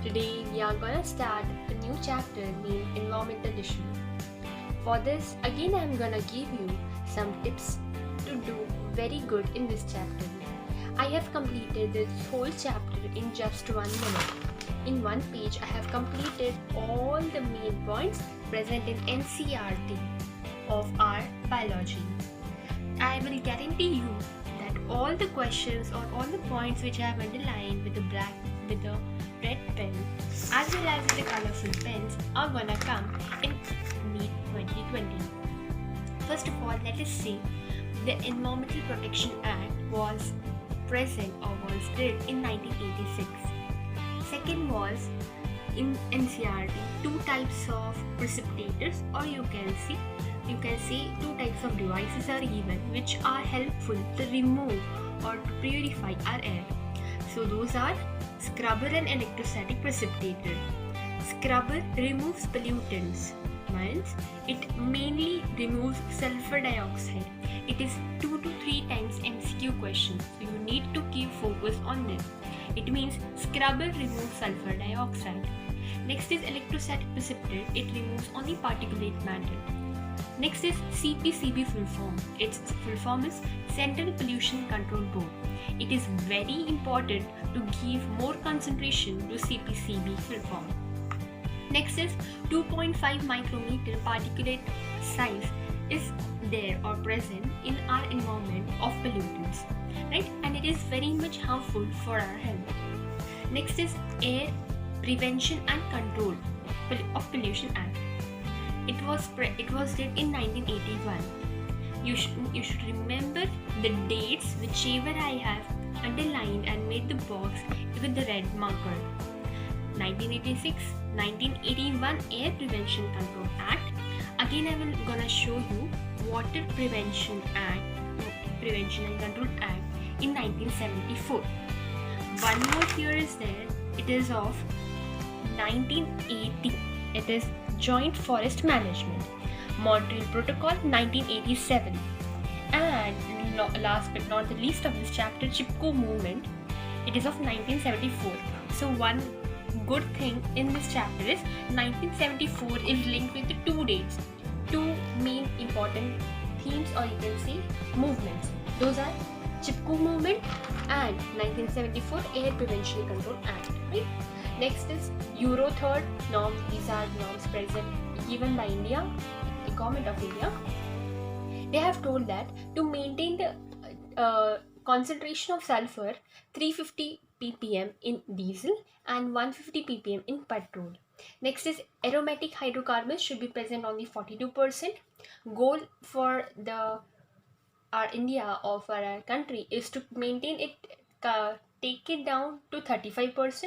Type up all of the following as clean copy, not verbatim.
Today we are gonna start a new chapter named Environmental Issue. For this, again I am gonna give you some tips to do very good in this chapter. I have completed this whole chapter in just 1 minute. In one page, I have completed all the main points present in NCERT of our biology. I will guarantee you that all the questions or all the points which I have underlined with the red pen as well as the colorful pens are gonna come in NEET 2020. First of all, let us see the Environmental Protection Act was present or was did in 1986. Second was in NCERT two types of precipitators, or you can see two types of devices are given which are helpful to remove or to purify our air. So those are scrubber and electrostatic precipitator. Scrubber removes pollutants, means it mainly removes sulfur dioxide. It is 2 to 3 times MCQ question, so you need to keep focus on this. It means scrubber removes sulfur dioxide. Next is electrostatic precipitate. It removes only particulate matter. Next is CPCB full form. Its full form is Central Pollution Control Board. It is very important to give more concentration to CPCB full form. Next is 2.5 micrometer particulate size is there or present in our environment of pollutants, right? And it is very much harmful for our health. Next is Air Prevention and Control of Pollution Act. It was did in 1981. You should remember the dates whichever I have underlined and made the box with the red marker. 1986, 1981 Air Prevention Control Act. Again, I will gonna show you Water Prevention and Control Act in 1974. One more here is there. It is of 1980. It is Joint Forest Management. Montreal Protocol 1987. And last but not the least of this chapter, Chipko Movement. It is of 1974. So one good thing in this chapter is 1974 is linked with the two dates, two main important themes, or you can say movements. Those are Chipko Movement and 1974 Air Prevention Control Act. Right? Next is Euro 3rd norms. These are norms present given by India, the government of India. They have told that to maintain the concentration of sulfur 350 ppm in diesel and 150 ppm in petrol. Next is aromatic hydrocarbons should be present only 42%. Goal for our India or for our country is to maintain it, take it down to 35%,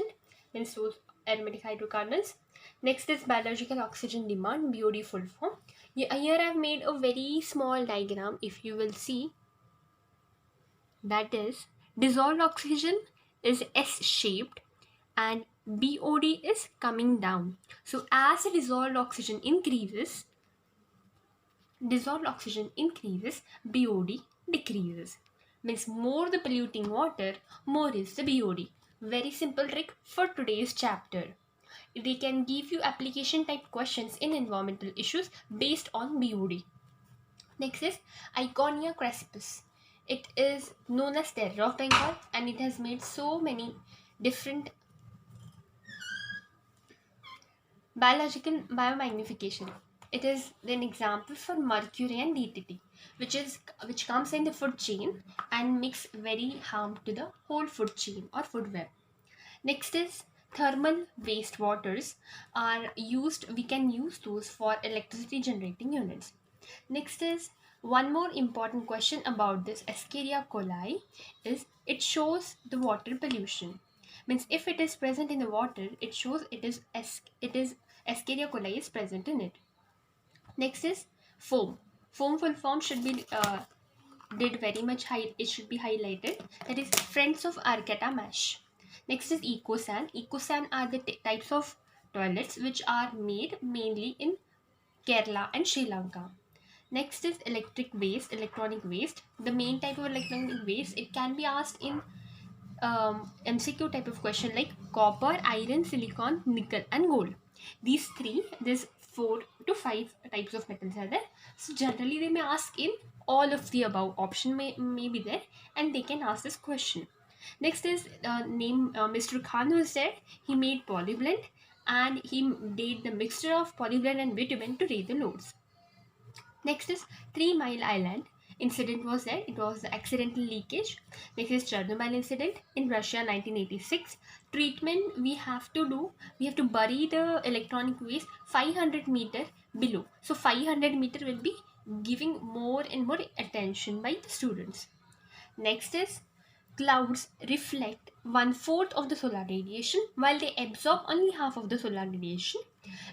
means those aromatic hydrocarbons. Next is biological oxygen demand, BOD full form. Here I have made a very small diagram. If you will see, that is dissolved oxygen is S-shaped and BOD is coming down. So as the dissolved oxygen increases, BOD decreases. Means more the polluting water, more is the BOD. Very simple trick for today's chapter. They can give you application type questions in environmental issues based on BOD. Next is Iconia crassipus. It is known as terror of Bengal and it has made so many different biological biomagnification. It is an example for mercury and DDT, which comes in the food chain and makes very harm to the whole food chain or food web. Next is thermal wastewaters are used. We can use those for electricity generating units. Next is one more important question about this Escherichia coli is it shows the water pollution. Means if it is present in the water, it shows it is Escherichia coli is present in it. Next is foam. Foam full form should be did very much high. It should be highlighted. That is Friends of Arcata Mash. Next is Ecosan. Ecosan are the types of toilets which are made mainly in Kerala and Sri Lanka. Next is electronic waste. The main type of electronic waste, it can be asked in MCQ type of question like copper, iron, silicon, nickel, and gold. These three, there's 4 to 5 types of metals are there. So generally they may ask in all of the above option may be there, and they can ask this question. Next is name Mr. Khan was there. He made polyblend and he did the mixture of polyblend and bitumen to raise the loads. Next is 3 Mile Island incident was there. It was the accidental leakage. Next is Chernobyl incident in Russia 1986. Treatment we have to bury the electronic waste 500 meter below. So 500 meter will be giving more and more attention by the students. Next is clouds reflect 1/4 of the solar radiation while they absorb only half of the solar radiation.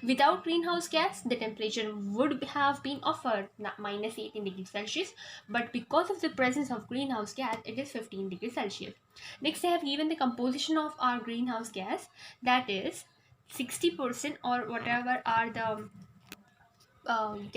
Without greenhouse gas, the temperature would have been offered minus 18 degrees Celsius, but because of the presence of greenhouse gas, it is 15 degrees Celsius. Next, they have given the composition of our greenhouse gas, that is 60% or whatever are the